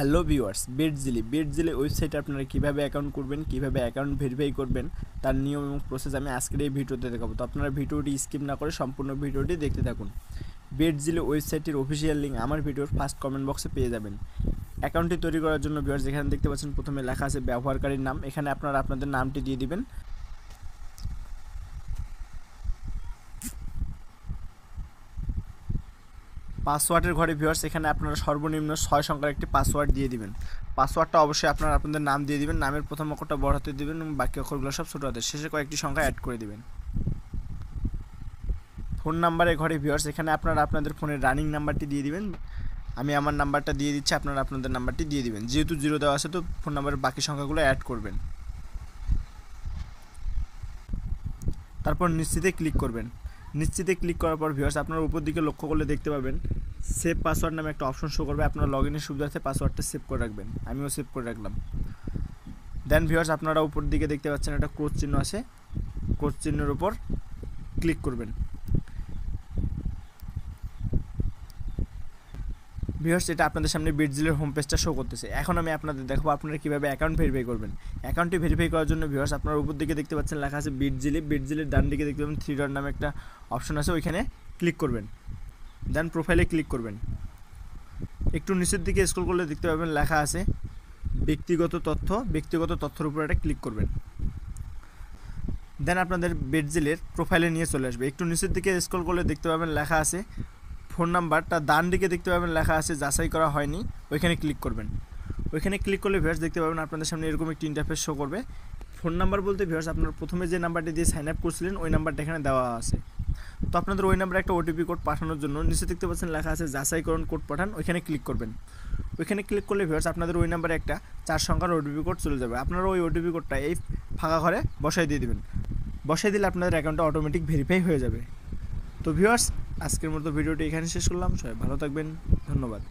Hello viewers, বিটজিলি ওয়েবসাইটে আপনারা কীভাবে অ্যাকাউন্ট করবেন, কীভাবে অ্যাকাউন্ট ভেরিফাই করবেন তার নিয়ম এবং প্রসেস আমি আজকের এই ভিডিওতে দেখাবো। তো আপনারা ভিডিওটি স্কিপ না করে সম্পূর্ণ ভিডিওটি দেখতে থাকুন। বিটজিলি ওয়েবসাইটের অফিসিয়াল লিঙ্ক আমার ভিডিওর ফার্স্ট কমেন্ট বক্সে পেয়ে যাবেন। অ্যাকাউন্টটি তৈরি করার জন্য ভিউয়ার্স যেখানে দেখতে পাচ্ছেন প্রথমে লেখা আছে ব্যবহারকারীর নাম, এখানে আপনারা আপনাদের নামটি দিয়ে দিবেন। পাসওয়ার্ডের ঘরে ভিউয়ার্স এখানে আপনারা সর্বনিম্ন 6 সংখ্যার একটি পাসওয়ার্ড দিয়ে দিবেন। পাসওয়ার্ডটা অবশ্যই আপনারা আপনাদের নাম দিয়ে দিবেন, নামের প্রথম অক্ষরটা বড় হাতে দিবেন এবং বাকি অক্ষরগুলো সব ছোট হাতে, শেষে কয়েকটি সংখ্যা অ্যাড করে দিবেন। ফোন নাম্বারের ঘরে ভিউয়ার্স এখানে আপনারা আপনাদের ফোনের রানিং নাম্বারটি দিয়ে দিবেন। আমি আমার নাম্বারটা দিয়ে দিচ্ছি, আপনারা আপনাদের নাম্বারটি দিয়ে দিবেন। যেহেতু 0 দেওয়া আছে তো ফোন নাম্বারের বাকি সংখ্যাগুলো অ্যাড করবেন। তারপর নিশ্চিতে ক্লিক করবেন। নিশ্চিতে ক্লিক করার পর ভিউয়ার্স আপনারা উপর দিকে লক্ষ্য করলে দেখতে পাবেন সেভ পাসওয়ার্ড নামে একটা অপশন শো করবে। আপনারা লগ ইনের সুবিধার্থে পাসওয়ার্ডটা সেভ করে রাখবেন, আমিও সেভ করে রাখলাম। দেন ভিউয়ার্স আপনারা উপর দিকে দেখতে পাচ্ছেন একটা ক্রস চিহ্ন আছে, ক্রস চিহ্নের উপর ক্লিক করবেন। ভিউয়ার্স এটা আপনাদের সামনে বিটজিলির হোম পেজটা শো করতেছে। এখন আমি আপনাদের দেখাবো আপনারা কীভাবে অ্যাকাউন্ট ভেরিফাই করবেন। অ্যাকাউন্টটি ভেরিফাই করার জন্য ভিউয়ার্স আপনারা উপর দিকে দেখতে পাচ্ছেন লেখা আছে বিটজিলির ডান দিকে দেখতে পাবেন 3 ডট নামে একটা অপশন আছে, ওইখানে ক্লিক করবেন। দেন প্রোফাইলে ক্লিক করবেন। একটু নিচের দিকে স্ক্রল করলে দেখতে পাবেন লেখা আছে ব্যক্তিগত তথ্যের উপর একটা ক্লিক করবেন। দেন আপনাদের বিটজিলির প্রোফাইলে নিয়ে চলে আসবে। একটু নিচের দিকে স্ক্রল করলে দেখতে পাবেন লেখা আছে ফোন নাম্বারটা, ডান দিকে দেখতে পাবেন লেখা আছে যাচাই করা হয়নি, ওইখানে ক্লিক করবেন। ওইখানে ক্লিক করলে ভিউয়ার্স দেখতে পাবেন আপনাদের সামনে এরকম একটি ইন্টারফেস শো করবে। ফোন নাম্বার বলতে ভিউয়ার্স আপনারা প্রথমে যে নাম্বারটি দিয়ে সাইন আপ করছিলেন ওই নাম্বারটা এখানে দেওয়া আছে। তো আপনাদের ওই নাম্বারে একটা ওটিপি কোড পাঠানোর জন্য নিচে দেখতে পাচ্ছেন লেখা আছে যাচাইকরণ কোড পাঠান, ওইখানে ক্লিক করবেন। ওইখানে ক্লিক করলে ভিউয়ার্স আপনাদের ওই নাম্বারে একটা 4 সংখ্যার ওটিপি কোড চলে যাবে। আপনারা ওই ওটিপি কোডটা এই ফাঁকা ঘরে বসাই দিয়ে দেবেন। বসাই দিলে আপনাদের অ্যাকাউন্টটা অটোমেটিক ভেরিফাই হয়ে যাবে। তো ভিউয়ার্স আজকের মতো ভিডিওটি এখানে শেষ করলাম। সবাই ভালো থাকবেন, ধন্যবাদ।